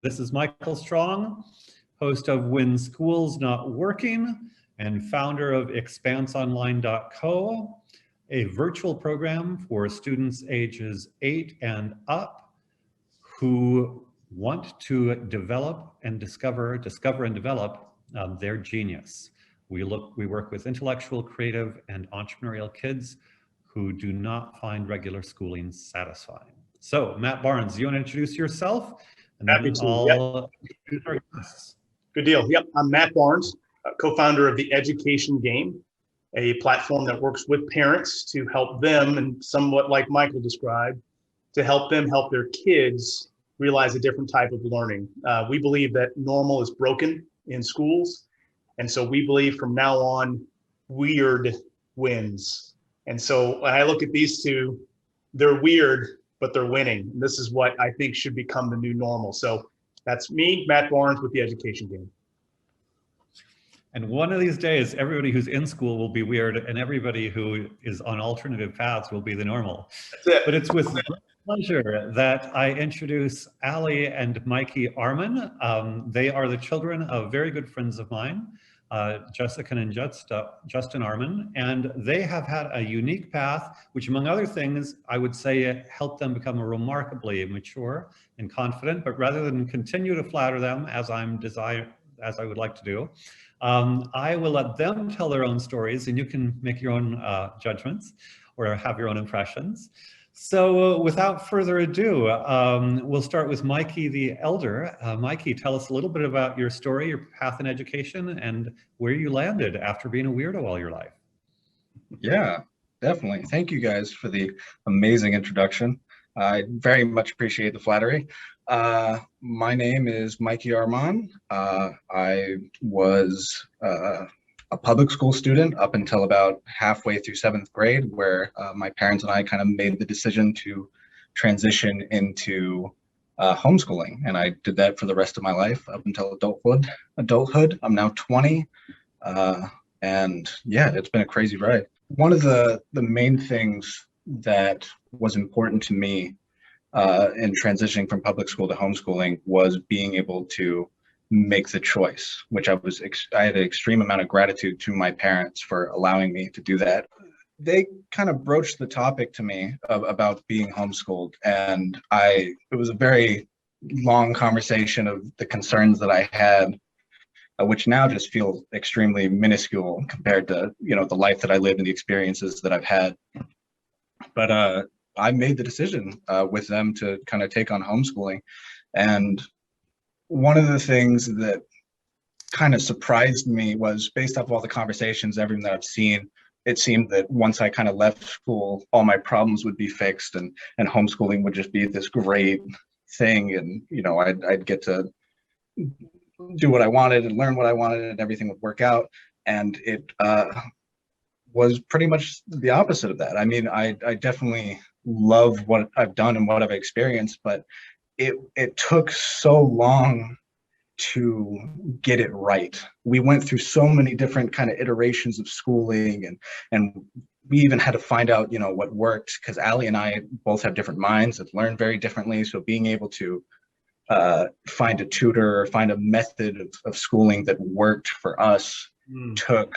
This is Michael Strong, host of When School's Not Working and founder of expanseonline.co, a virtual program for students ages 8 and up who want to develop and discover and develop their genius. We work with intellectual, creative, and entrepreneurial kids who do not find regular schooling satisfying. So, Matt Barnes, you want to introduce yourself? And Happy then to. I'll introduce our guests. Good deal. Yep, I'm Matt Barnes, co-founder of The Education Game, a platform that works with parents to help them, and somewhat like Michael described, to help them help their kids realize a different type of learning. We believe that normal is broken in schools. And so we believe from now on, weird wins. And so when I look at these two, they're weird, but they're winning. And this is what I think should become the new normal. So that's me, Matt Barnes, with The Education Game. And one of these days, everybody who's in school will be weird, and everybody who is on alternative paths will be the normal. That's it. But it's with great pleasure that I introduce Allie and Mikey Arman. They are the children of very good friends of mine, Jessica and Justin Arman, and they have had a unique path, which among other things, I would say helped them become remarkably mature and confident, but rather than continue to flatter them as I would like to do, I will let them tell their own stories and you can make your own judgments or have your own impressions. So without further ado, we'll start with Mikey the elder. Mikey, tell us a little bit about your story, your path in education, and where you landed after being a weirdo all your life. Yeah, definitely. Thank you guys for the amazing introduction. I very much appreciate the flattery. My name is Mikey Arman. I was a public school student up until about halfway through 7th grade, where my parents and I kind of made the decision to transition into homeschooling. And I did that for the rest of my life up until adulthood. I'm now 20. And yeah, it's been a crazy ride. One of the main things that was important to me in transitioning from public school to homeschooling was being able to make the choice, which I had an extreme amount of gratitude to my parents for allowing me to do that. They kind of broached the topic to me about being homeschooled, and it was a very long conversation of the concerns that I had, which now just feel extremely minuscule compared to, the life that I lived and the experiences that I've had. But I made the decision with them to kind of take on homeschooling. And one of the things that kind of surprised me was, based off of all the conversations, everything that I've seen, it seemed that once I kind of left school, all my problems would be fixed and homeschooling would just be this great thing. And, I'd get to do what I wanted and learn what I wanted and everything would work out. And it was pretty much the opposite of that. I mean, I definitely love what I've done and what I've experienced, but it took so long to get it right. We went through so many different kind of iterations of schooling, and we even had to find out, what worked, because Allie and I both have different minds that learn very differently. So being able to find a tutor or find a method of schooling that worked for us took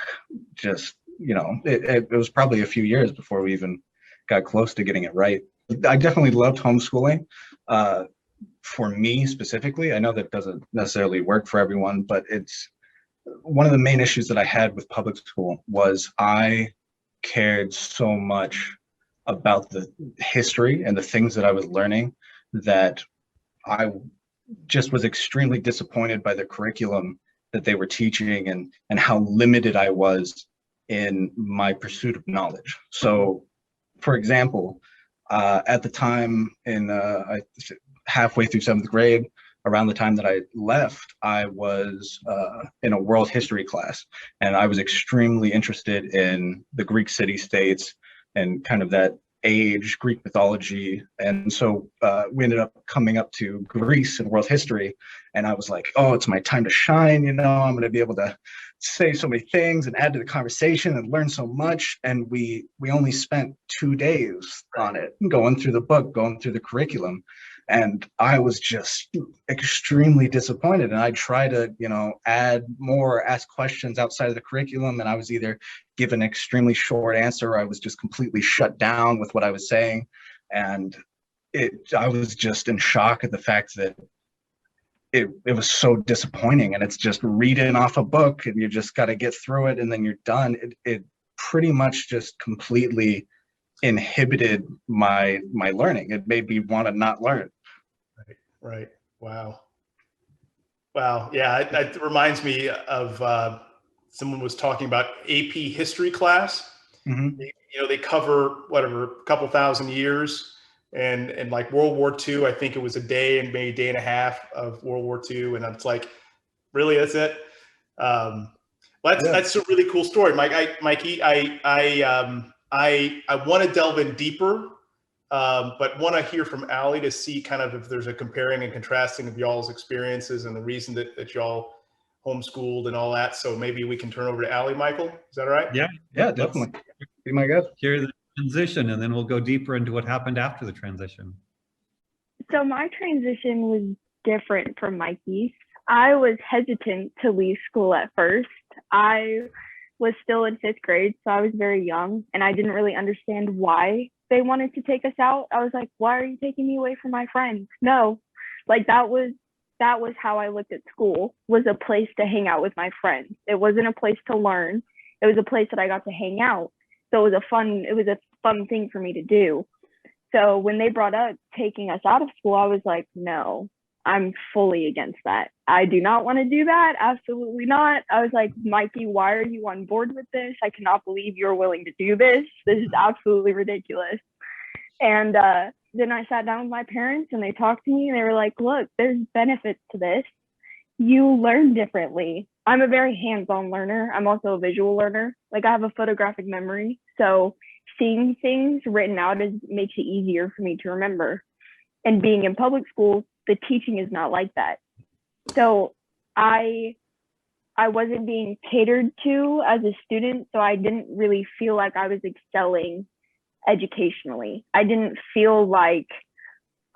just, it was probably a few years before we even got close to getting it right. I definitely loved homeschooling. For me specifically, I know that doesn't necessarily work for everyone, but it's one of the main issues that I had with public school was I cared so much about the history and the things that I was learning that I just was extremely disappointed by the curriculum that they were teaching and how limited I was in my pursuit of knowledge. So, for example, at the time halfway through 7th grade, around the time that I left, I was in a world history class, and I was extremely interested in the Greek city-states and kind of that age, Greek mythology. And so we ended up coming up to Greece and world history, and I was like, oh, it's my time to shine, I'm going to be able to say so many things and add to the conversation and learn so much. And we only spent 2 days on it, going through the book, going through the curriculum. And I was just extremely disappointed. And I tried to, add more, ask questions outside of the curriculum. And I was either given an extremely short answer, or I was just completely shut down with what I was saying. And I was just in shock at the fact that it was so disappointing. And it's just reading off a book and you just got to get through it and then you're done. It pretty much just completely inhibited my learning. It made me want to not learn. Right. Wow. Yeah, it reminds me of someone was talking about AP history class. Mm-hmm. They cover whatever, a couple thousand years. And like World War II, I think it was a day and maybe a day and a half of World War II. And it's like, really, that's it? That's a really cool story, Mikey. I want to delve in deeper, but want to hear from Allie to see kind of if there's a comparing and contrasting of y'all's experiences and the reason that y'all homeschooled and all that. So maybe we can turn over to Allie, Michael. Is that all right? Yeah, definitely. Be my guest. Hear the transition, and then we'll go deeper into what happened after the transition. So my transition was different from Mikey's. I was hesitant to leave school at first. I was still in 5th grade, so I was very young, and I didn't really understand why they wanted to take us out. I was like, why are you taking me away from my friends? No, like that was how I looked at school, was a place to hang out with my friends. It wasn't a place to learn. It was a place that I got to hang out. So it was a fun thing for me to do. So when they brought up taking us out of school, I was like, no, I'm fully against that. I do not want to do that. Absolutely not. I was like, Mikey, why are you on board with this? I cannot believe you're willing to do this. This is absolutely ridiculous. And then I sat down with my parents and they talked to me and they were like, look, there's benefits to this. You learn differently. I'm a very hands-on learner. I'm also a visual learner. Like I have a photographic memory. So seeing things written out makes it easier for me to remember. And being in public school, the teaching is not like that. So I wasn't being catered to as a student, so I didn't really feel like I was excelling educationally. I didn't feel like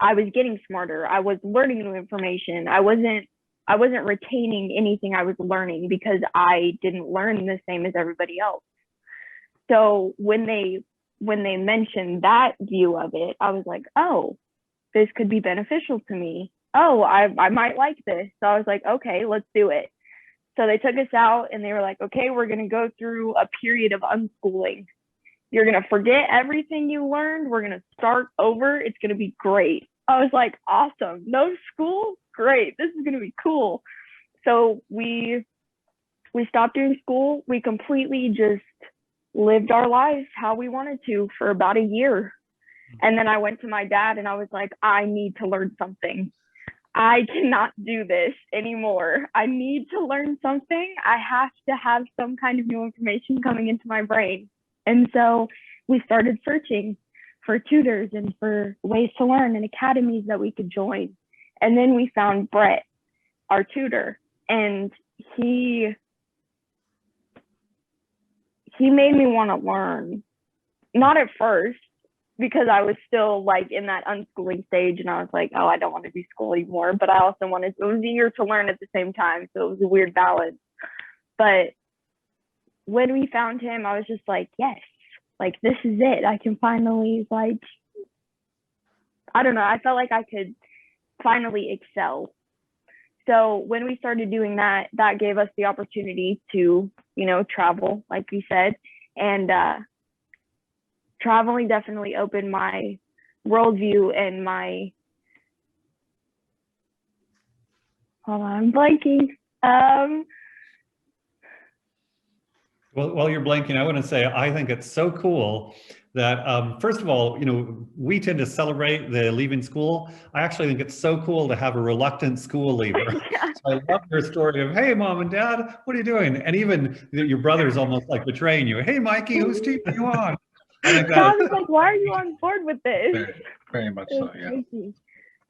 I was getting smarter. I was learning new information. I wasn't retaining anything I was learning because I didn't learn the same as everybody else. So when they mentioned that view of it, I was like, oh, this could be beneficial to me. Oh, I might like this. So I was like, okay, let's do it. So they took us out and they were like, okay, we're going to go through a period of unschooling. You're going to forget everything you learned. We're going to start over. It's going to be great. I was like, awesome. No school? Great. This is going to be cool. So we stopped doing school. We completely just lived our lives how we wanted to for about a year. And then I went to my dad and I was like, I need to learn something. I cannot do this anymore. I need to learn something. I have to have some kind of new information coming into my brain. And so we started searching for tutors and for ways to learn and academies that we could join. And then we found Brett, our tutor, and he made me want to learn. Not at first, because I was still like in that unschooling stage and I was like, oh, I don't want to do school anymore. But I also it was eager to learn at the same time. So it was a weird balance. But when we found him, I was just like, yes, like this is it. I can finally I don't know. I felt like I could finally excel. So when we started doing that, that gave us the opportunity to, travel, like we said. And traveling definitely opened my worldview and my, hold on, I'm blanking. Well, while you're blanking, I want to say I think it's so cool that, first of all, we tend to celebrate the leaving school. I actually think it's so cool to have a reluctant school leaver. Yeah. So I love your story of, hey, mom and dad, what are you doing? And even your brother's almost like betraying you. Hey, Mikey, whose team are you on? I think I was like, why are you on board with this? Very, very much so, yeah. Crazy.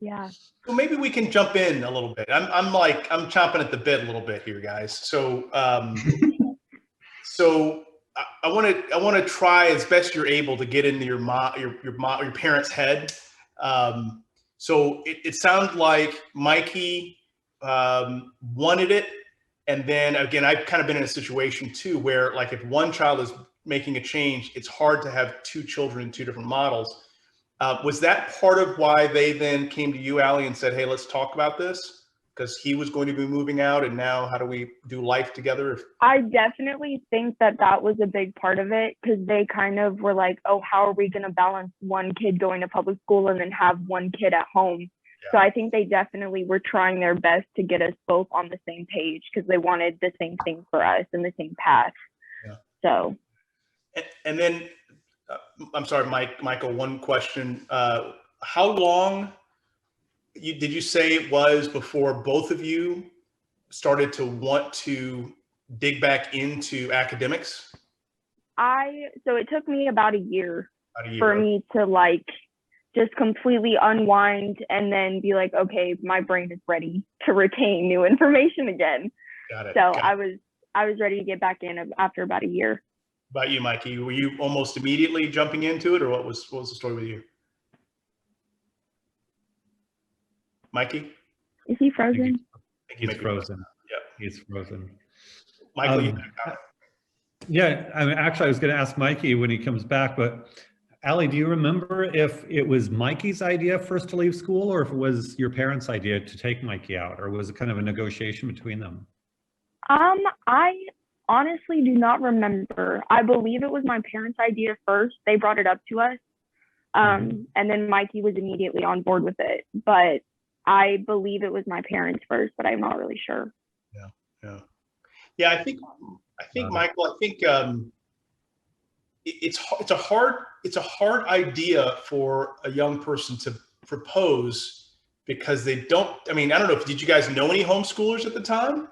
Yeah. So maybe we can jump in a little bit. I'm chomping at the bit a little bit here, guys. So so I want to try as best you're able to get into your parents' head. So it sounds like Mikey wanted it. And then again, I've kind of been in a situation too, where like if one child is making a change, it's hard to have two children in two different models. Was that part of why they then came to you, Allie, and said, hey, let's talk about this? Because he was going to be moving out, and now how do we do life together? I definitely think that that was a big part of it, because they kind of were like, oh, how are we going to balance one kid going to public school and then have one kid at home? Yeah. So I think they definitely were trying their best to get us both on the same page, because they wanted the same thing for us and the same path. Yeah. So. And then, I'm sorry, Michael, one question. How long did you say it was before both of you started to want to dig back into academics? So it took me about a year for me to like just completely unwind and then be like, okay, my brain is ready to retain new information again. Got it. So I was ready to get back in after about a year. About you, Mikey? Were you almost immediately jumping into it, or what was the story with you? Mikey? Is he frozen? He's frozen. Yeah, he's frozen. Michael, you yeah, I mean, actually, I was going to ask Mikey when he comes back, but Allie, do you remember if it was Mikey's idea first to leave school, or if it was your parents' idea to take Mikey out, or was it kind of a negotiation between them? I honestly do not remember. I believe it was my parents' idea first. They brought it up to us, and then Mikey was immediately on board with it. But I believe it was my parents first, but I'm not really sure. Yeah. I think Michael. I think it's a hard idea for a young person to propose, because they don't. I mean, I don't know. Did you guys know any homeschoolers at the time?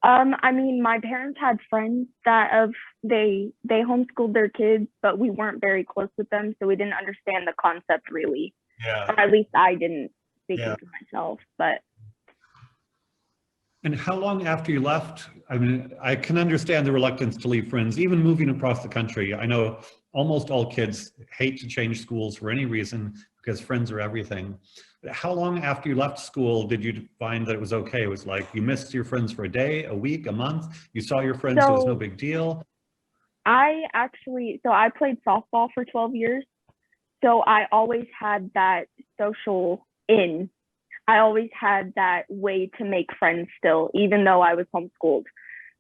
I mean, my parents had friends that they homeschooled their kids, but we weren't very close with them, so we didn't understand the concept really. Yeah. Or at least I didn't. Speaking for myself, but. And how long after you left? I mean, I can understand the reluctance to leave friends, even moving across the country. I know almost all kids hate to change schools for any reason, because friends are everything. But how long after you left school did you find that it was okay? It was like you missed your friends for a day, a week, a month. You saw your friends, so it was no big deal. I played softball for 12 years. So I always had that social in. I always had that way to make friends still, even though I was homeschooled.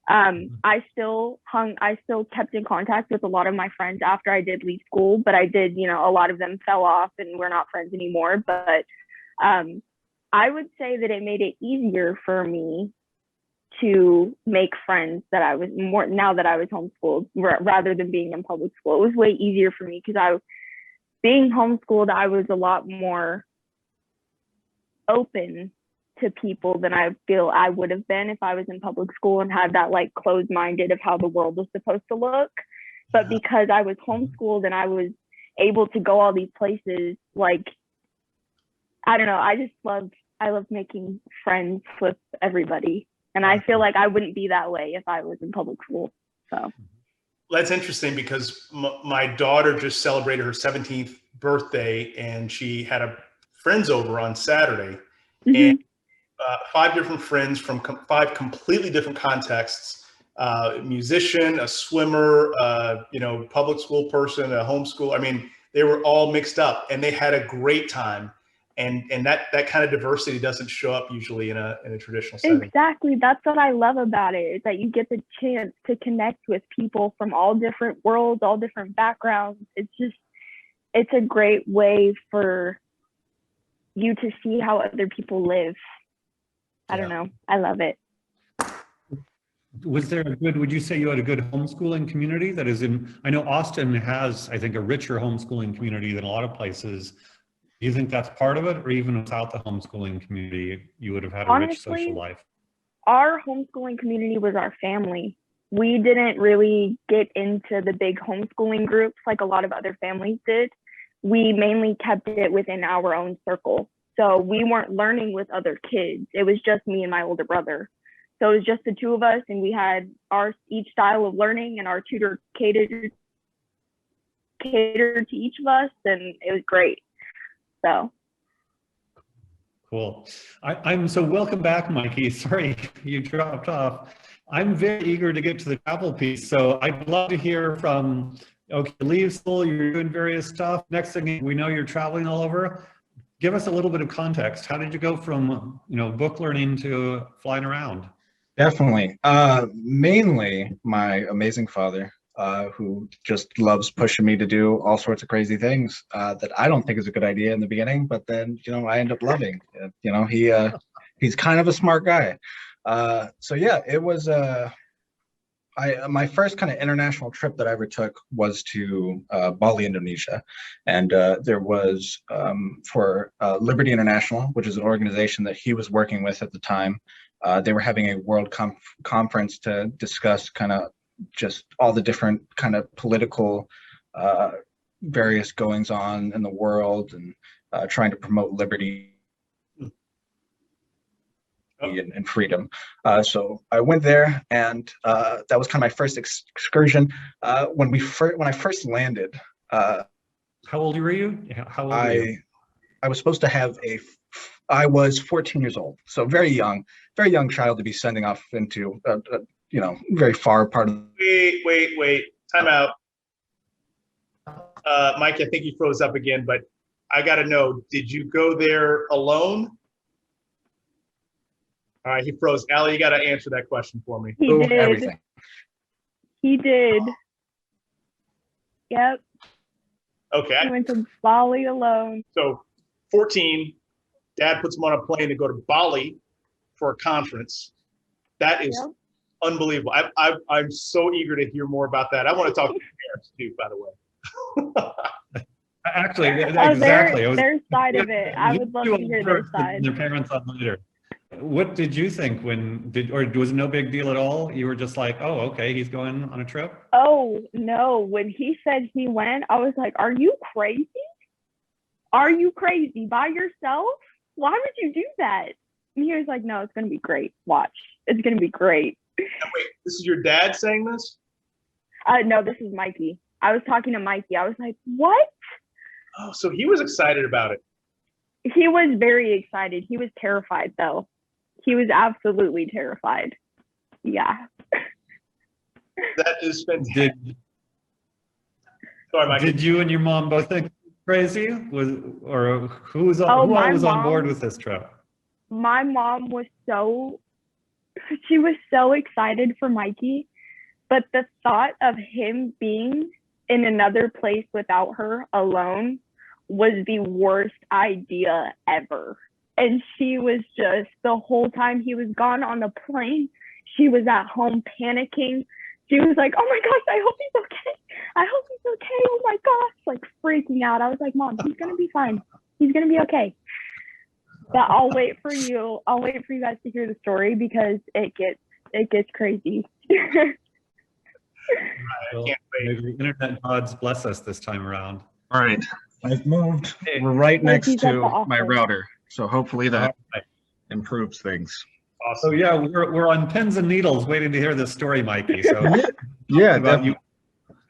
I still kept in contact with a lot of my friends after I did leave school, but I did, a lot of them fell off and we're not friends anymore. But I would say that it made it easier for me to make friends now that I was homeschooled rather than being in public school. It was way easier for me because being homeschooled, I was a lot more open to people than I feel I would have been if I was in public school and had that like closed-minded of how the world was supposed to look. But because I was homeschooled and I was able to go all these places, like, I don't know, I love making friends with everybody. And I feel like I wouldn't be that way if I was in public school. So that's interesting, because my daughter just celebrated her 17th birthday, and she had friends over on Saturday, and 5 different friends from 5 completely different contexts, musician, a swimmer, public school person, a homeschool. I mean, they were all mixed up, and they had a great time. And that kind of diversity doesn't show up usually in a traditional setting. Exactly. That's what I love about it, is that you get the chance to connect with people from all different worlds, all different backgrounds. It's a great way for you to see how other people live. I don't know. I love it. Would you say you had a good homeschooling community? That is I know Austin has, I think, a richer homeschooling community than a lot of places. Do you think that's part of it, or even without the homeschooling community, you would have had a rich social life? Our homeschooling community was our family. We didn't really get into the big homeschooling groups like a lot of other families did. We mainly kept it within our own circle. So we weren't learning with other kids. It was just me and my older brother. So it was just the two of us, and we had each style of learning, and our tutor catered to each of us, and it was great. So Cool. I'm so welcome back, Mikey. Sorry you dropped off. I'm very eager to get to the travel piece. So I'd love to hear from, okay, leave school, you're doing various stuff. Next thing we know, you're traveling all over. Give us a little bit of context. How did you go from, book learning to flying around? Definitely. Mainly my amazing father, who just loves pushing me to do all sorts of crazy things that I don't think is a good idea in the beginning, but then, I end up loving. He's kind of a smart guy. So yeah, it was my first kind of international trip that I ever took was to Bali, Indonesia, and there was for Liberty International, which is an organization that he was working with at the time. They were having a world conference to discuss kind of just all the different kind of political various goings on in the world and trying to promote liberty and freedom. So I went there, and that was kind of my first excursion. When I first landed, how old were you? How old were you? I was supposed to have I was 14 years old, so very young child to be sending off into very far part of. Wait, time out. Mike, I think you froze up again, but I got to know, did you go there alone? All right, he froze. Allie, you got to answer that question for me. He did. Everything. He did. Yep. Okay. He went to Bali alone. So 14, dad puts him on a plane to go to Bali for a conference. That is unbelievable. I'm so eager to hear more about that. I want to talk to your parents too, by the way. Actually, exactly. Their side of it. I would love to hear their side. Their parents on later. What did you think or was it no big deal at all? You were just like, oh, okay, he's going on a trip? Oh, no. When he said he went, I was like, are you crazy? Are you crazy? By yourself? Why would you do that? And he was like, no, it's going to be great. Watch. It's going to be great. Now, wait, this is your dad saying this? No, this is Mikey. I was talking to Mikey. I was like, what? Oh, so he was excited about it. He was very excited. He was terrified, though. He was absolutely terrified. Yeah. That is fantastic. Sorry, Mike. Did you and your mom both think crazy? Who was on board with this trip? My mom was so excited for Mikey, but the thought of him being in another place without her alone was the worst idea ever. And she was just, the whole time he was gone on the plane, she was at home panicking. She was like, oh my gosh, I hope he's okay. I hope he's okay. Oh my gosh, like freaking out. I was like, Mom, he's going to be fine. He's going to be okay. But I'll wait for you. I'll wait for you guys to hear the story because it gets crazy. Well, maybe the internet gods bless us this time around. All right. I've moved. We're right next to my router. So hopefully that improves things. Awesome. So yeah, we're on pins and needles waiting to hear this story, Mikey. So yeah, about you.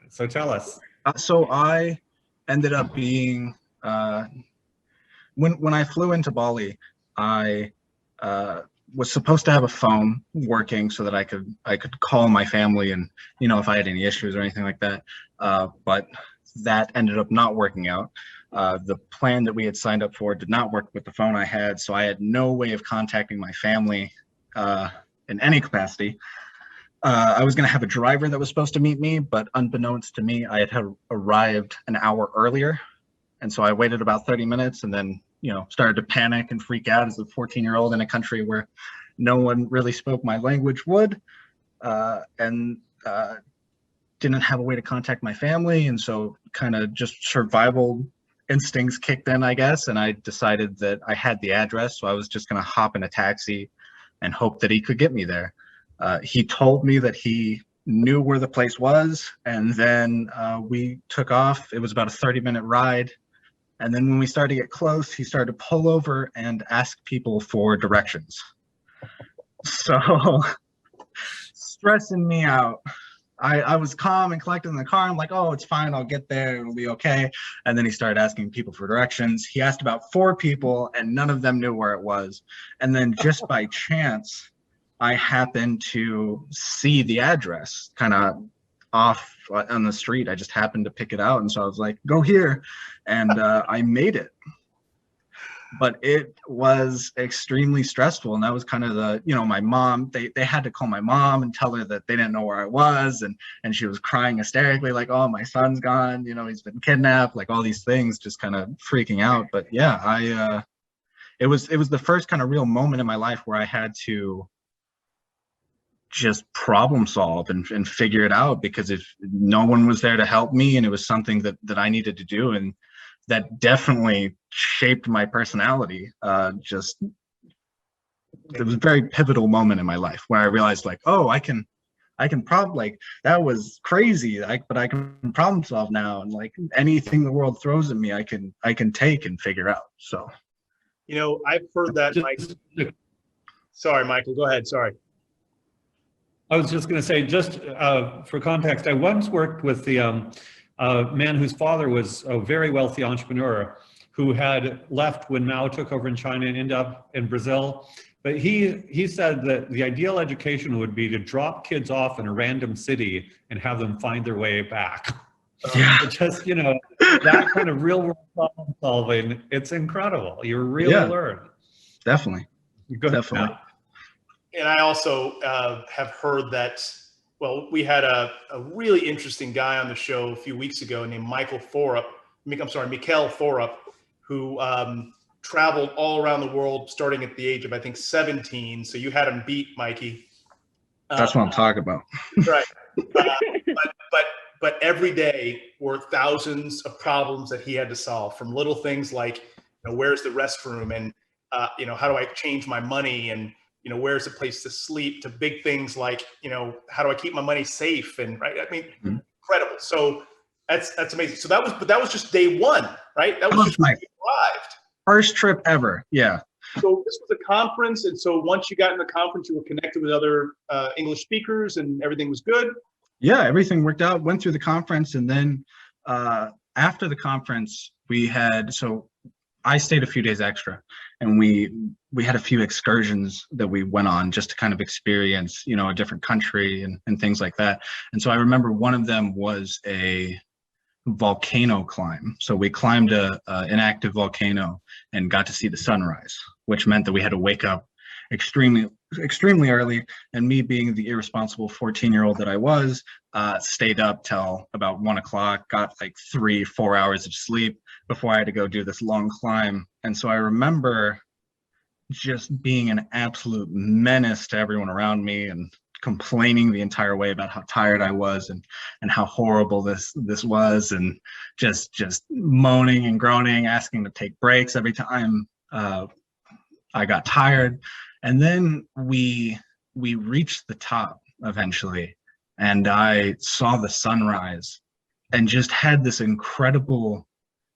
So tell us. So I ended up being when I flew into Bali, I was supposed to have a phone working so that I could call my family and if I had any issues or anything like that. But that ended up not working out. The plan that we had signed up for did not work with the phone I had, so I had no way of contacting my family in any capacity. I was going to have a driver that was supposed to meet me, but unbeknownst to me, I had arrived an hour earlier. And so I waited about 30 minutes and then, started to panic and freak out as a 14-year-old in a country where no one really spoke my language and didn't have a way to contact my family. And so kind of just survival instincts kicked in, I guess. And I decided that I had the address, so I was just going to hop in a taxi and hope that he could get me there. He told me that he knew where the place was, and then we took off. It was about a 30-minute ride. And then when we started to get close, he started to pull over and ask people for directions. So stressing me out, I was calm and collected in the car. I'm like, oh, it's fine. I'll get there. It'll be okay. And then he started asking people for directions. He asked about 4 people and none of them knew where it was. And then just by chance, I happened to see the address kind of off on the street. I just happened to pick it out. And so I was like, go here. And I made it. But it was extremely stressful. And that was kind of the, my mom, they had to call my mom and tell her that they didn't know where I was. And she was crying hysterically, like, oh, my son's gone, he's been kidnapped, like all these things, just kind of freaking out. But yeah, it was the first kind of real moment in my life where I had to just problem solve and figure it out, because if no one was there to help me, and it was something that I needed to do, and that definitely shaped my personality. It was a very pivotal moment in my life where I realized, like, oh, I can probably, like, that was crazy, but I can problem solve now, and like anything the world throws at me, I can take and figure out. So, I've heard that, Mike. Sorry, Michael, go ahead. Sorry. I was just going to say, just for context, I once worked with the man whose father was a very wealthy entrepreneur who had left when Mao took over in China and ended up in Brazil. But he said that the ideal education would be to drop kids off in a random city and have them find their way back. Yeah. Just, that kind of real world problem solving, it's incredible. You really learn. Definitely. Definitely. Now. And I also have heard that, we had a really interesting guy on the show a few weeks ago named Michael Thorup, who traveled all around the world starting at the age of, I think, 17. So you had him beat, Mikey. That's what I'm talking about. Right. But every day were thousands of problems that he had to solve, from little things like, where's the restroom, and how do I change my money, and where's the place to sleep, to big things like, how do I keep my money safe? And right, I mean, incredible. So that's amazing. So that was just day one, right? That was just when you arrived. First trip ever. Yeah. So this was a conference. And so once you got in the conference, you were connected with other English speakers and everything was good. Yeah, everything worked out, went through the conference. And then after the conference, I stayed a few days extra, and we had a few excursions that we went on just to kind of experience, a different country and things like that. And so I remember one of them was a volcano climb. So we climbed an active volcano and got to see the sunrise, which meant that we had to wake up extremely early. And me, being the irresponsible 14-year-old that I was, stayed up till about 1 o'clock, got like 3-4 hours of sleep before I had to go do this long climb. And so I remember just being an absolute menace to everyone around me and complaining the entire way about how tired I was and how horrible this was, and just moaning and groaning, asking to take breaks every time I got tired. And then we reached the top eventually, and I saw the sunrise and just had this incredible,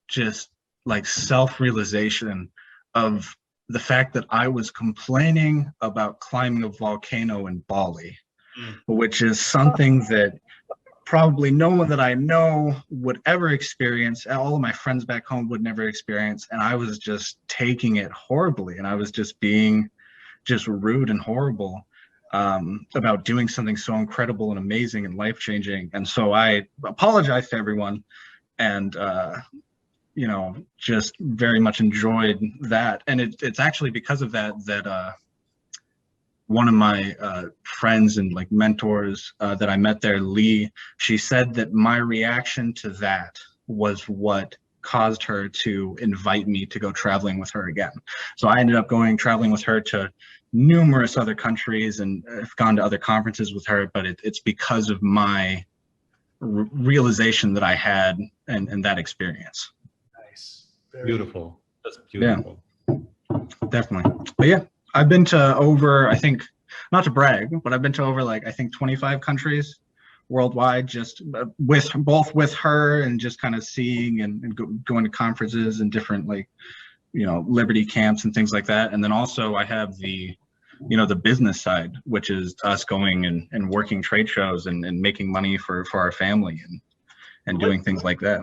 just like self-realization of the fact that I was complaining about climbing a volcano in Bali, which is something that probably no one that I know would ever experience. All of my friends back home would never experience. And I was just taking it horribly. And I was just being just rude and horrible about doing something so incredible and amazing and life-changing. And so I apologized to everyone, and just very much enjoyed that. And it's actually because of that one of my friends and like mentors that I met there, Lee, she said that my reaction to that was what caused her to invite me to go traveling with her again. So I ended up traveling with her to numerous other countries, and I've gone to other conferences with her, but it's because of my realization that I had and that experience. Nice. Beautiful. That's beautiful. Yeah, definitely. But yeah, I've been to over, I think, not to brag, but I've been to over like, I think 25 countries worldwide, just with her, and just kind of seeing and going to conferences and different like, Liberty camps and things like that. And then also I have the the business side, which is us going and working trade shows and making money for our family and doing things like that.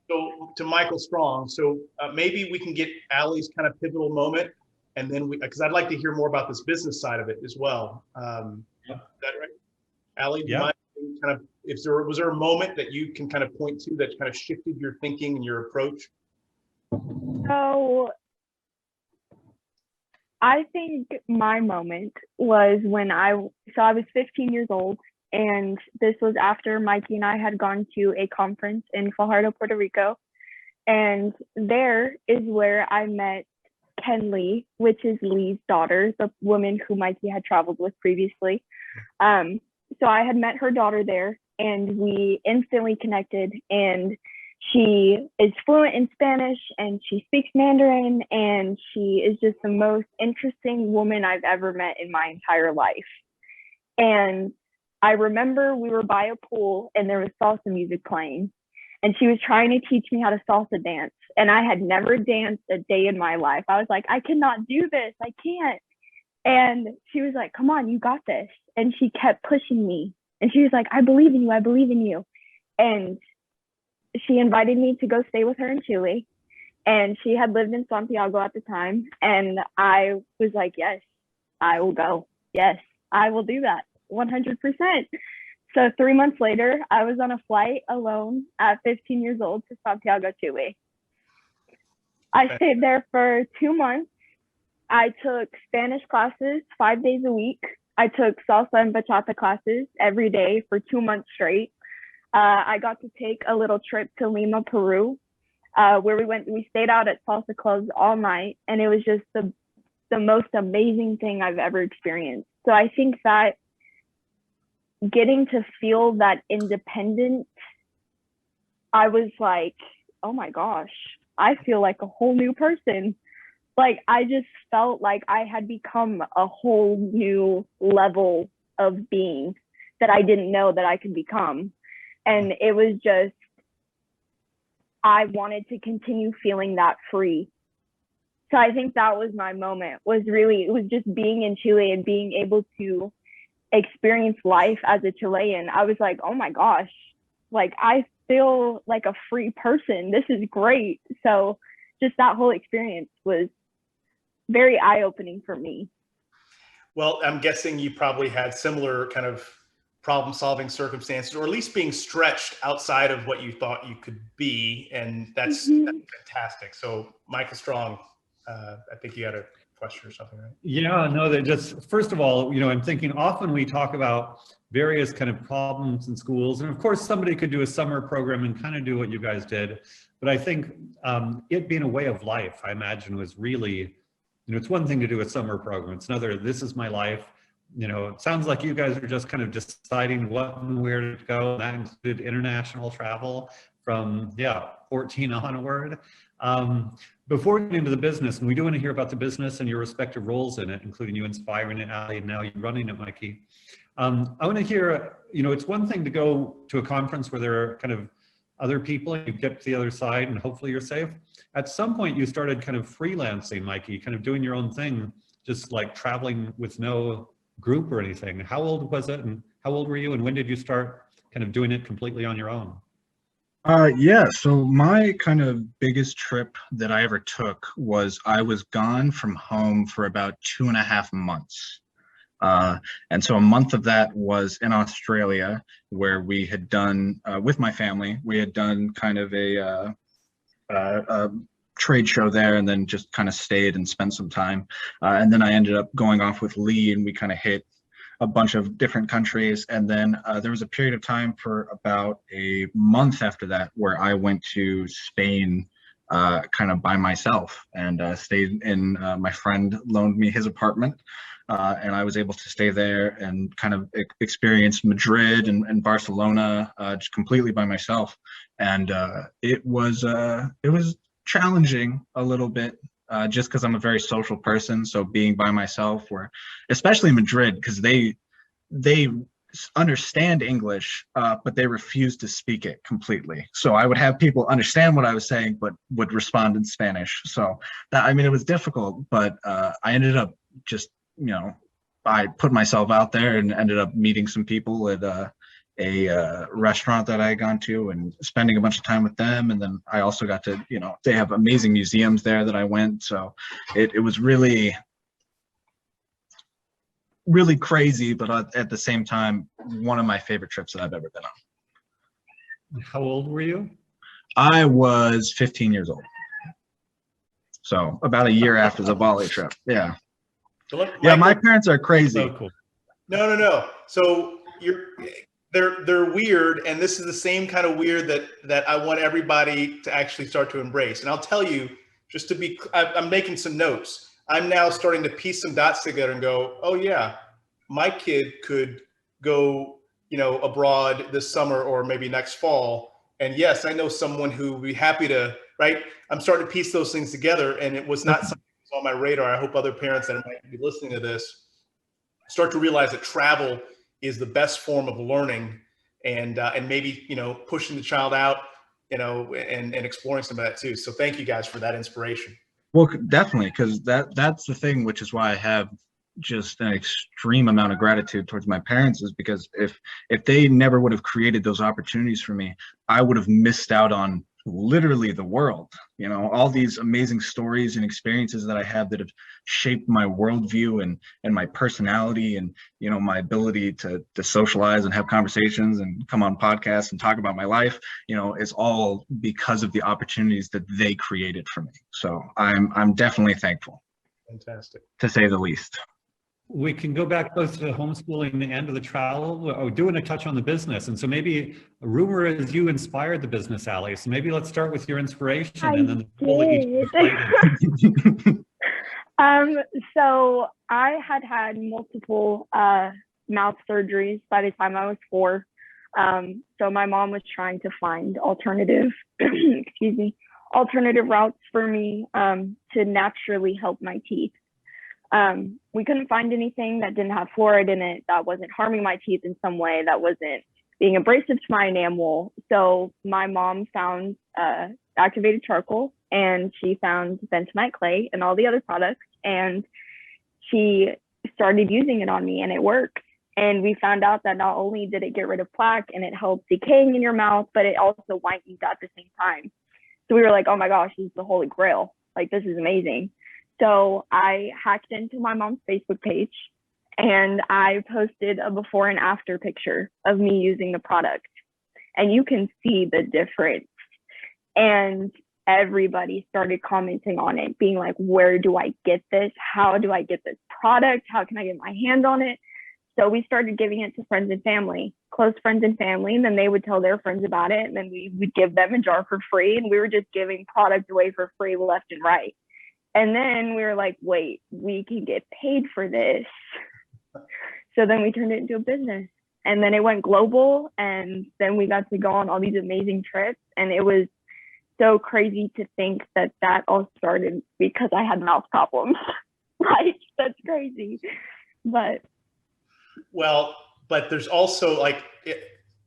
So to Michael Strong, so maybe we can get Allie's kind of pivotal moment, and then because I'd like to hear more about this business side of it as well. Is that right? Allie, do you mind kind of, was there a moment that you can kind of point to that kind of shifted your thinking and your approach? So I think my moment was when I was 15 years old, and this was after Mikey and I had gone to a conference in Fajardo, Puerto Rico. And there is where I met Kenlee, which is Lee's daughter, the woman who Mikey had traveled with previously. So I had met her daughter there, and we instantly connected, and she is fluent in Spanish and she speaks Mandarin, and she is just the most interesting woman I've ever met in my entire life. And I remember we were by a pool and there was salsa music playing, and she was trying to teach me how to salsa dance. And I had never danced a day in my life. I was like, I cannot do this. I can't. And she was like, come on, you got this. And she kept pushing me. And she was like, I believe in you. I believe in you. And she invited me to go stay with her in Chile. And she had lived in Santiago at the time. And I was like, yes, I will go. Yes, I will do that 100%. So 3 months later, I was on a flight alone at 15 years old to Santiago, Chile. I stayed there for 2 months. I took Spanish classes 5 days a week. I took salsa and bachata classes every day for 2 months straight. I got to take a little trip to Lima, Peru, where we stayed out at salsa clubs all night. And it was just the most amazing thing I've ever experienced. So I think that getting to feel that independence, I was like, oh my gosh, I feel like a whole new person. Like, I just felt like I had become a whole new level of being that I didn't know that I could become. And it was just, I wanted to continue feeling that free. So I think that was my moment, it was just being in Chile and being able to experience life as a Chilean. I was like, oh my gosh, like, I feel like a free person. This is great. So just that whole experience was very eye-opening for me. Well, I'm guessing you probably had similar kind of problem-solving circumstances, or at least being stretched outside of what you thought you could be, and that's fantastic. So, Michael Strong, I think you had a question or something, right? Yeah, no, that just, first of all, I'm thinking often we talk about various kind of problems in schools, and of course somebody could do a summer program and kind of do what you guys did, but I think it being a way of life, I imagine, was really, it's one thing to do a summer program, it's another, this is my life. It sounds like you guys are just kind of deciding what and where to go, and that included international travel from 14 onward. Before we get into the business, and we do want to hear about the business and your respective roles in it, including you inspiring it, Allie, and now you running it, Mikey. I want to hear, it's one thing to go to a conference where there are kind of other people, and you get to the other side and hopefully you're safe. At some point you started kind of freelancing, Mikey, kind of doing your own thing, just like traveling with no group or anything. How old was it, and how old were you, and when did you start kind of doing it completely on your own? Yeah, so my kind of biggest trip that I ever took was I was gone from home for about 2.5 months. And so a month of that was in Australia, where we had done, with my family, we had done kind of a trade show there, and then just kind of stayed and spent some time. And then I ended up going off with Lee, and we kind of hit a bunch of different countries. And then there was a period of time for about a month after that where I went to Spain kind of by myself, and stayed in, my friend loaned me his apartment, and I was able to stay there and kind of experience Madrid and Barcelona just completely by myself. And it was challenging a little bit, just because I'm a very social person. So being by myself, or especially Madrid, because they understand English, but they refuse to speak it completely. So I would have people understand what I was saying, but would respond in Spanish. So that, I mean, it was difficult, but I ended up just, I put myself out there and ended up meeting some people at a restaurant that I had gone to and spending a bunch of time with them. And then I also got to, they have amazing museums there that I went. So it was really, really crazy, but at the same time, one of my favorite trips that I've ever been on. How old were you? I was 15 years old. So about a year after the Bali trip. Yeah. So look, Yeah, Michael, my parents are crazy. So cool. No. So they're weird, and this is the same kind of weird that I want everybody to actually start to embrace. And I'll tell you, just to be, I'm making some notes. I'm now starting to piece some dots together and go, oh yeah, my kid could go, abroad this summer or maybe next fall. And yes, I know someone who would be happy to, right? I'm starting to piece those things together, and it was not something that was on my radar. I hope other parents that might be listening to this start to realize that travel is the best form of learning, and maybe, pushing the child out, and exploring some of that too. So thank you guys for that inspiration. Well, definitely, because that's the thing, which is why I have just an extreme amount of gratitude towards my parents, is because if they never would have created those opportunities for me, I would have missed out on literally the world. All these amazing stories and experiences that I have that have shaped my worldview and my personality and, my ability to socialize and have conversations and come on podcasts and talk about my life, is all because of the opportunities that they created for me. So I'm definitely thankful. Fantastic. To say the least. We can go back both to the homeschooling and to the travel. We're doing a touch on the business. And so maybe a rumor is you inspired the business, Allie. So maybe let's start with your inspiration and then So I had multiple mouth surgeries by the time I was 4. So my mom was trying to find alternative routes for me to naturally help my teeth. We couldn't find anything that didn't have fluoride in it, that wasn't harming my teeth in some way, that wasn't being abrasive to my enamel. So my mom found activated charcoal, and she found bentonite clay and all the other products, and she started using it on me, and it worked. And we found out that not only did it get rid of plaque and it helped decaying in your mouth, but it also whitened at the same time. So we were like, oh my gosh, this is the holy grail. Like, this is amazing. So I hacked into my mom's Facebook page, and I posted a before and after picture of me using the product. And you can see the difference. And everybody started commenting on it, being like, where do I get this? How do I get this product? How can I get my hand on it? So we started giving it to friends and family, close friends and family, and then they would tell their friends about it, and then we would give them a jar for free, and we were just giving product away for free left and right. And then we were like, wait, we can get paid for this. So then we turned it into a business, and then it went global, and then we got to go on all these amazing trips, and it was so crazy to think that all started because I had mouth problems. Right? That's crazy. But there's also, like,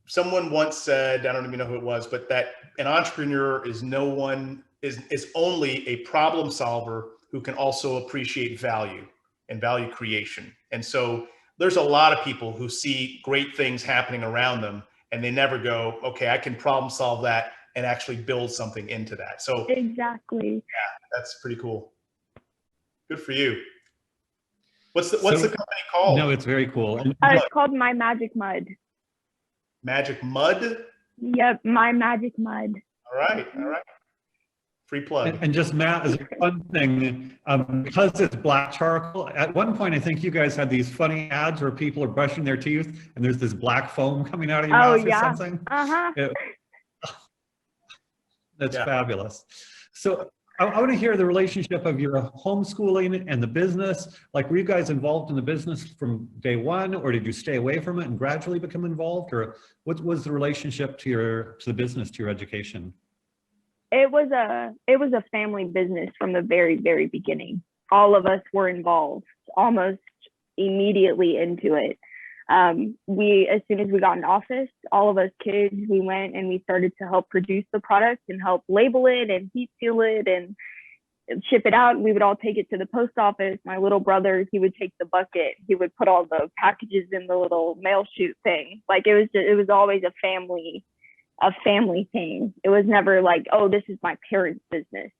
someone once said, I don't even know who it was, but that an entrepreneur is only a problem solver who can also appreciate value and value creation. And so there's a lot of people who see great things happening around them, and they never go, okay, I can problem solve that and actually build something into that. So exactly. Yeah, that's pretty cool. Good for you. What's the company called? No, it's very cool. It's called My Magic Mud. Magic Mud? Yep, My Magic Mud. All right. Free plug. And just, Matt, as a fun thing, because it's black charcoal, at one point I think you guys had these funny ads where people are brushing their teeth and there's this black foam coming out of your mouth or something. That's fabulous. So I want to hear the relationship of your homeschooling and the business. Like, were you guys involved in the business from day one, or did you stay away from it and gradually become involved? Or what was the relationship to the business, to your education? It was a family business from the very, very beginning. All of us were involved almost immediately into it. As soon as we got in office, all of us kids, we went and we started to help produce the product and help label it and heat seal it and ship it out, and we would all take it to the post office. My little brother, he would take the bucket. He would put all the packages in the little mail chute thing. Like it was always a family thing. It was never like, oh, this is my parents' business.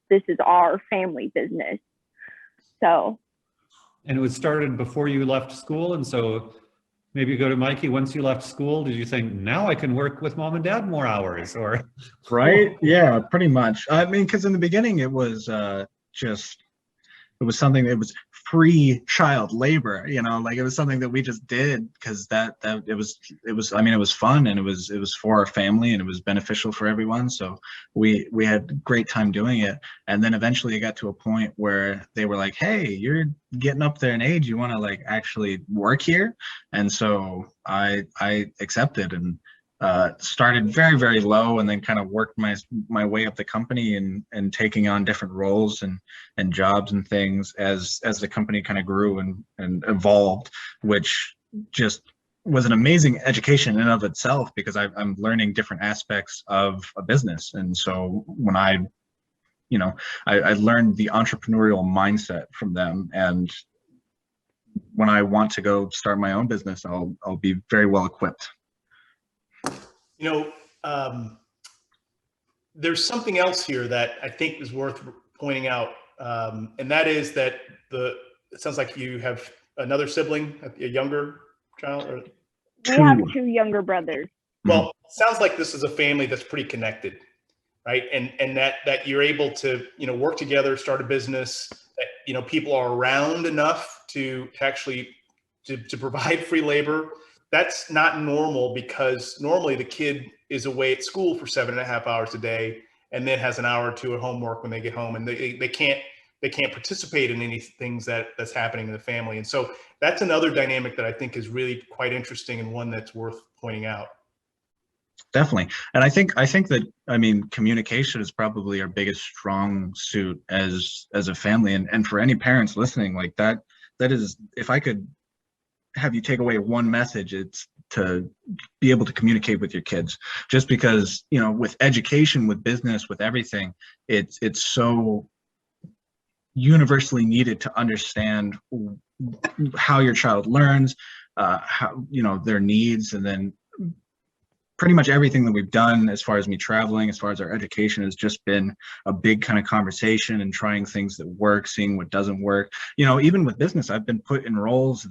This is our family business. So. And it was started before you left school. And so maybe go to Mikey, once you left school, did you think, now I can work with mom and dad more hours, or? Right? Yeah, pretty much. I mean, because in the beginning it was it was something that was free child labor, like it was something that we just did because it was I mean, it was fun, and it was for our family, and it was beneficial for everyone. So we had a great time doing it. And then eventually it got to a point where they were like, hey, you're getting up there in age, you want to like actually work here? And so I accepted, and started very, very low, and then kind of worked my way up the company, and taking on different roles and jobs and things as the company kind of grew and evolved, which just was an amazing education in and of itself, because I'm learning different aspects of a business. And so when I learned the entrepreneurial mindset from them, and when I want to go start my own business, I'll be very well equipped. There's something else here that I think is worth pointing out, and that is that it sounds like you have another sibling, a younger child, or we have 2 younger brothers. Well, it sounds like this is a family that's pretty connected, right? And that you're able to work together, start a business, that people are around enough to actually to provide free labor. That's not normal, because normally the kid is away at school for 7.5 hours a day, and then has an hour or two at homework when they get home, and they can't participate in any things that's happening in the family. And so that's another dynamic that I think is really quite interesting, and one that's worth pointing out. Definitely. And I think that, I mean, communication is probably our biggest strong suit as a family. And for any parents listening, like that is, if I could have you take away one message, it's to be able to communicate with your kids. Just because, with education, with business, with everything, it's so universally needed to understand how your child learns, how, their needs. And then pretty much everything that we've done, as far as me traveling, as far as our education, has just been a big kind of conversation and trying things that work, seeing what doesn't work. Even with business, I've been put in roles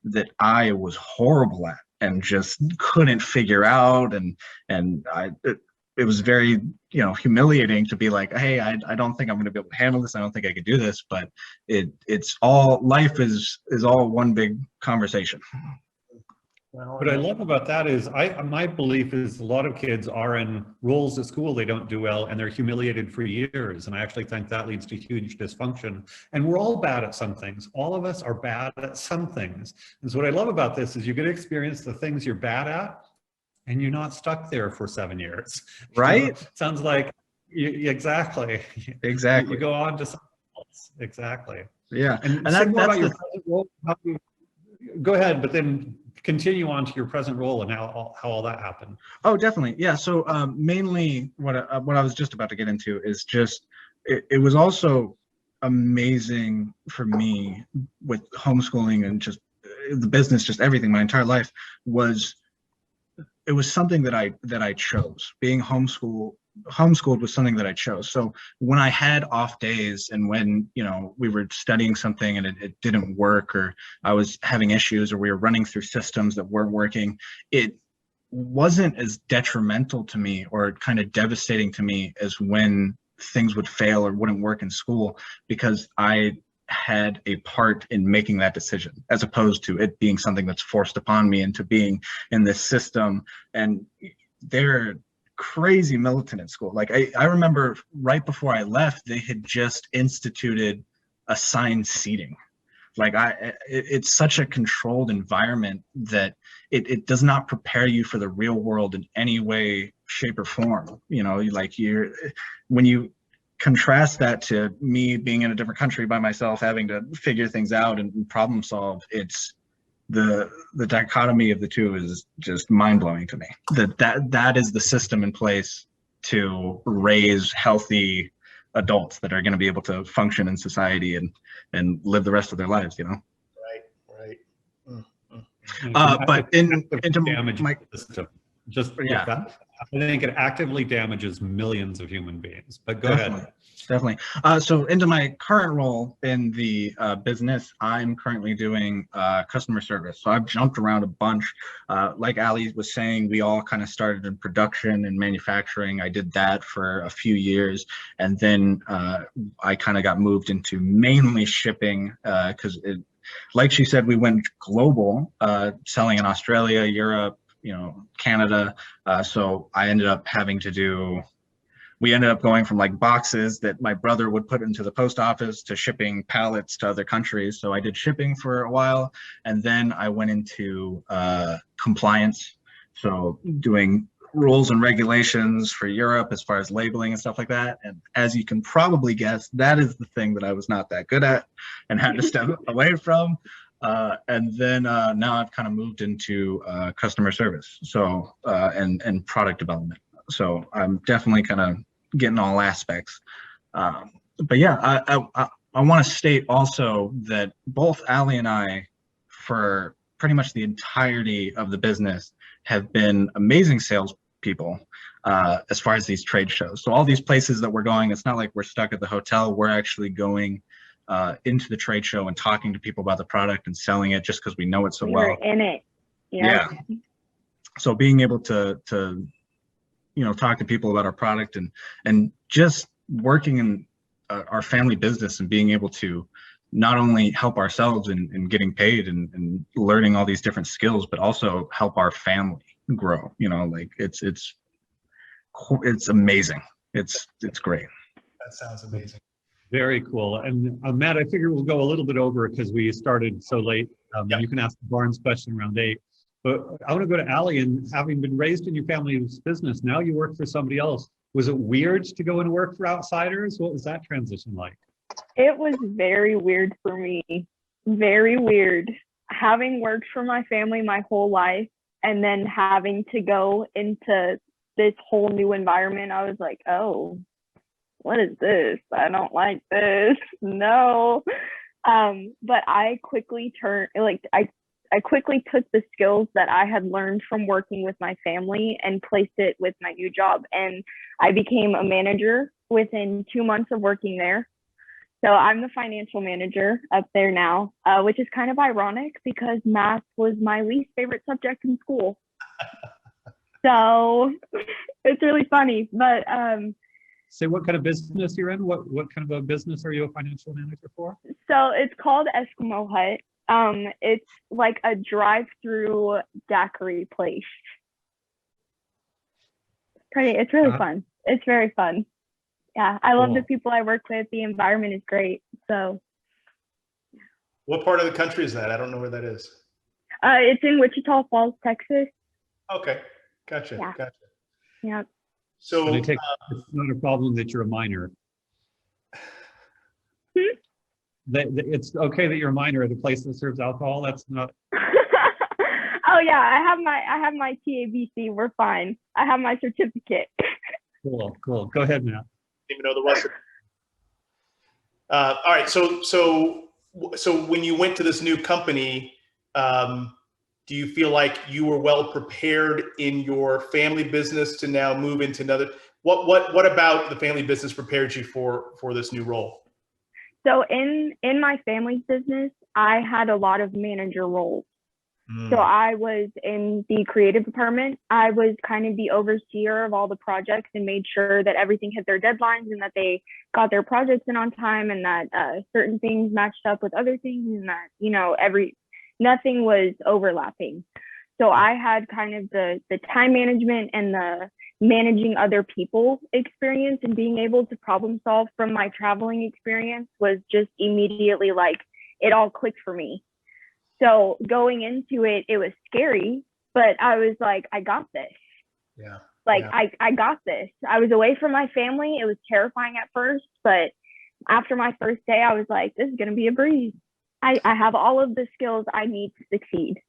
that I was horrible at and just couldn't figure out. And it was very, humiliating to be like, hey, I don't think I'm going to be able to handle this. I don't think I could do this. But it's all, life is all one big conversation. What I love about that is my belief is a lot of kids are in roles at school they don't do well, and they're humiliated for years. And I actually think that leads to huge dysfunction. And we're all bad at some things. All of us are bad at some things. And so what I love about this is you get to experience the things you're bad at, and you're not stuck there for 7 years. Right? Sounds like exactly. You go on to something else. Exactly. Yeah. And say more about your present role. Go ahead, but then continue on to your present role and how all that happened. Oh, definitely. Yeah. So mainly what I was just about to get into is just, it was also amazing for me with homeschooling and just the business, just everything, my entire life it was something that I chose. Being homeschooled was something that I chose. So when I had off days, and when we were studying something and it didn't work, or I was having issues, or we were running through systems that weren't working, it wasn't as detrimental to me or kind of devastating to me as when things would fail or wouldn't work in school, because I had a part in making that decision, as opposed to it being something that's forced upon me into being in this system. And they're crazy militant at school. Like I remember right before I left, they had just instituted assigned seating. Like it's such a controlled environment that it does not prepare you for the real world in any way, shape, or form. When you contrast that to me being in a different country by myself, having to figure things out and problem solve, it's the dichotomy of the two is just mind-blowing to me. That is the system in place to raise healthy adults that are going to be able to function in society and live the rest of their lives, you know. Right. Mm, mm. But into damage my the system. Just yeah. that, I think it actively damages millions of human beings. But go ahead. Definitely. So into my current role in the business, I'm currently doing customer service. So I've jumped around a bunch. Like Allie was saying, we all kind of started in production and manufacturing. I did that for a few years. And then I kind of got moved into mainly shipping because like she said, we went global, selling in Australia, Europe, Canada. So I ended up having to we ended up going from like boxes that my brother would put into the post office to shipping pallets to other countries. So I did shipping for a while, and then I went into compliance. So doing rules and regulations for Europe as far as labeling and stuff like that. And as you can probably guess, that is the thing that I was not that good at and had to step away from. And then now I've kind of moved into customer service, so and product development. So I'm definitely kind of getting all aspects. But yeah, I want to state also that both Allie and I, for pretty much the entirety of the business, have been amazing salespeople as far as these trade shows. So all these places that we're going, it's not like we're stuck at the hotel. We're actually going into the trade show and talking to people about the product and selling it just because we know it so well. We're in it. Yeah. So being able to talk to people about our product and just working in our family business and being able to not only help ourselves in getting paid and learning all these different skills, but also help our family grow. Like it's amazing. It's great. That sounds amazing. Very cool. And Matt, I figure we'll go a little bit over because we started so late. Yep. You can ask Barnes question around 8. But I want to go to Allie, and having been raised in your family's business, now you work for somebody else. Was it weird to go and work for outsiders? What was that transition like? It was very weird for me. Very weird. Having worked for my family my whole life and then having to go into this whole new environment, I was like, oh, what is this? I don't like this. No. But I quickly I quickly took the skills that I had learned from working with my family and placed it with my new job. And I became a manager within 2 months of working there. So I'm the financial manager up there now, which is kind of ironic because math was my least favorite subject in school. So it's really funny. But say what kind of business you're in? What kind of a business are you a financial manager for? So it's called Eskimo Hut. It's like a drive-through daiquiri place. It's really fun. It's very fun. Yeah, I love the people I work with. The environment is great. So. What part of the country is that? I don't know where that is. It's in Wichita Falls, Texas. Okay, gotcha. Yeah. Gotcha. Yeah. So it's not a problem that you're a minor. It's okay that you're a minor at a place that serves alcohol. That's not. Oh yeah, I have my TABC. We're fine. I have my certificate. Cool. Go ahead, Matt. Didn't even know there was. All right. So when you went to this new company, do you feel like you were well prepared in your family business to now move into another? What about the family business prepared you for this new role? So in my family's business, I had a lot of manager roles. So I was in the creative department. I was kind of the overseer of all the projects and made sure that everything hit their deadlines and that they got their projects in on time and that certain things matched up with other things and that, nothing was overlapping. So I had kind of the time management and the managing other people experience, and being able to problem solve from my traveling experience was just immediately like, it all clicked for me. So going into it, it was scary, but I was like, I got this. Yeah. I got this. I was away from my family. It was terrifying at first, but after my first day, I was like, this is going to be a breeze. I have all of the skills I need to succeed.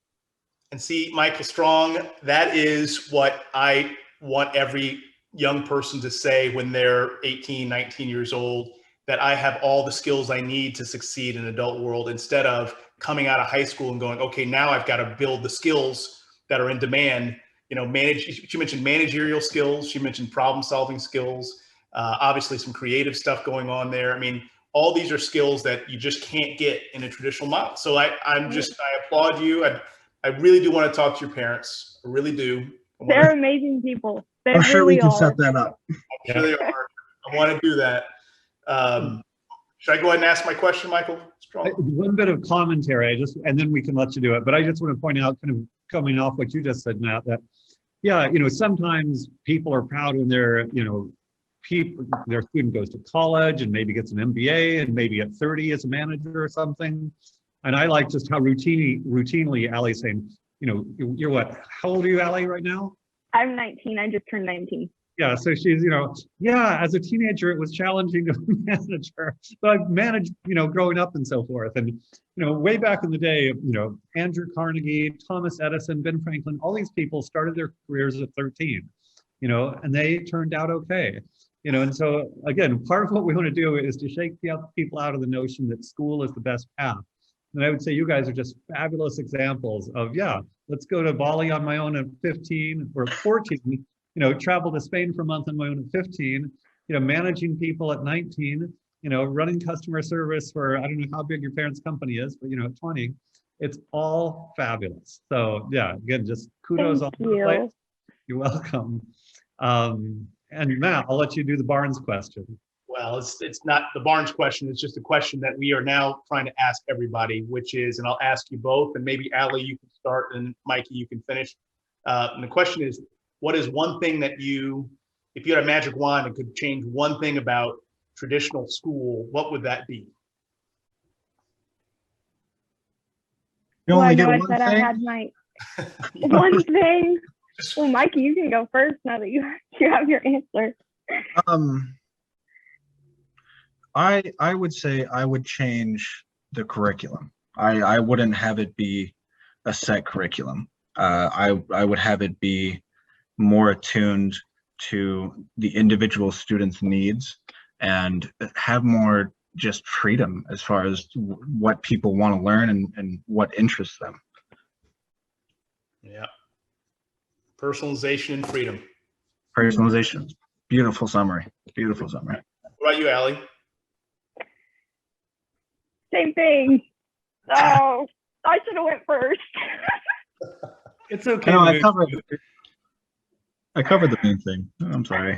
And see, Michael Strong, that is what I want every young person to say when they're 18, 19 years old, that I have all the skills I need to succeed in an adult world, instead of coming out of high school and going, okay, now I've got to build the skills that are in demand. You know, she mentioned managerial skills. She mentioned problem solving skills, obviously some creative stuff going on there. I mean, all these are skills that you just can't get in a traditional model. So I applaud you. I really do want to talk to your parents. I really do. They're amazing people. They I'm sure we really can are. set that up. I'm sure they are. I want to do that. Should I go ahead and ask my question, Michael? Strong. One bit of commentary, and then we can let you do it. But I just want to point out, kind of coming off what you just said, Matt, that yeah, you know, sometimes people are proud when their student goes to college and maybe gets an MBA and maybe at 30 is a manager or something. And I like just how routinely Allie's saying, you know, you're what? How old are you, Allie, right now? I'm 19. I just turned 19. Yeah, so she's, you know, yeah, as a teenager, it was challenging to manage her. So I've managed, you know, growing up and so forth. And, you know, way back in the day, you know, Andrew Carnegie, Thomas Edison, Ben Franklin, all these people started their careers at 13, you know, and they turned out okay. You know, and so again, part of what we want to do is to shake people out of the notion that school is the best path. And I would say you guys are just fabulous examples of, yeah, let's go to Bali on my own at 15 or 14, you know, travel to Spain for a month on my own at 15, you know, managing people at 19, you know, running customer service for, I don't know how big your parents' company is, but, you know, at 20, it's all fabulous. So yeah, again, just kudos on the place. You're welcome. And Matt, I'll let you do the Barnes question. Well, it's not the Barnes question. It's just a question that we are now trying to ask everybody, which is, and I'll ask you both, and maybe Allie, you can start, and Mikey, you can finish. And the question is, what is one thing that if you had a magic wand and could change one thing about traditional school, what would that be? You only get I one said thing? I had my one thing. Well, Mikey, you can go first now that you have your answer. I would say I would change the curriculum. I wouldn't have it be a set curriculum. I would have it be more attuned to the individual student's needs and have more just freedom as far as what people want to learn and what interests them. Yeah. Personalization and freedom. Personalization. Beautiful summary. Beautiful summary. What about you, Allie? Same thing. Oh, I should have went first. It's okay. No, I covered the main thing. I'm sorry.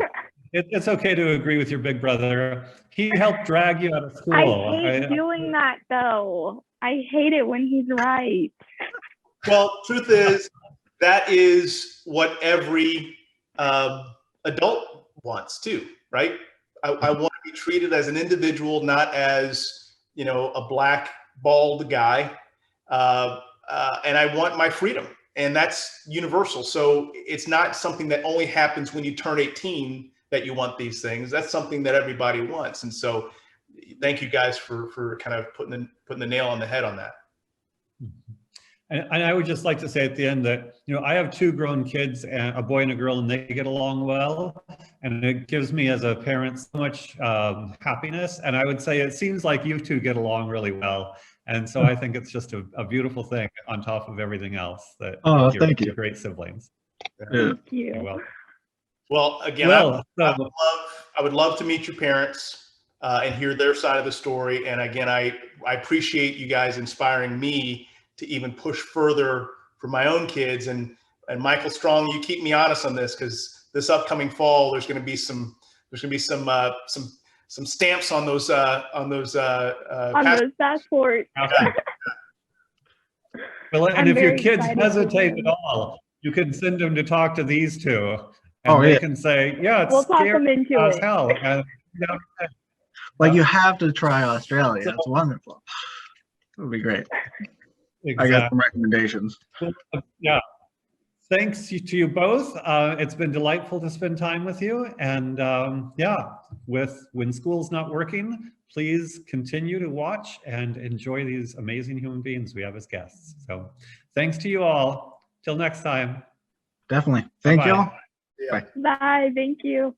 It's okay to agree with your big brother. He helped drag you out of school. I hate doing that, though. I hate it when he's right. Well, truth is, that is what every adult wants too, right? I want to be treated as an individual, not as, you know, a black bald guy, and I want my freedom, and that's universal. So it's not something that only happens when you turn 18 that you want these things. That's something that everybody wants, and so thank you guys for kind of putting the nail on the head on that. And I would just like to say at the end that, you know, I have two grown kids, a boy and a girl, and they get along well. And it gives me as a parent so much happiness. And I would say it seems like you two get along really well. And so I think it's just a beautiful thing on top of everything else that thank you. You're great siblings. Thank you. You're welcome. Well, again, I would love to meet your parents and hear their side of the story. And again, I appreciate you guys inspiring me to even push further for my own kids. And Michael Strong, you keep me honest on this, because this upcoming fall, there's going to be some stamps on those passports. Well, and I'm if your very kids excited hesitate at all, you can send them to talk to these two, and they can say, "Yeah, it's we'll talk scary them into as it. hell." And, Like, you have to try Australia. It's wonderful. It would be great. Exactly. I got some recommendations. Yeah. Thanks to you both. It's been delightful to spend time with you. And yeah, when school's not working, please continue to watch and enjoy these amazing human beings we have as guests. So thanks to you all. Till next time. Definitely. Thank you all. Yeah. Bye. Bye. Thank you.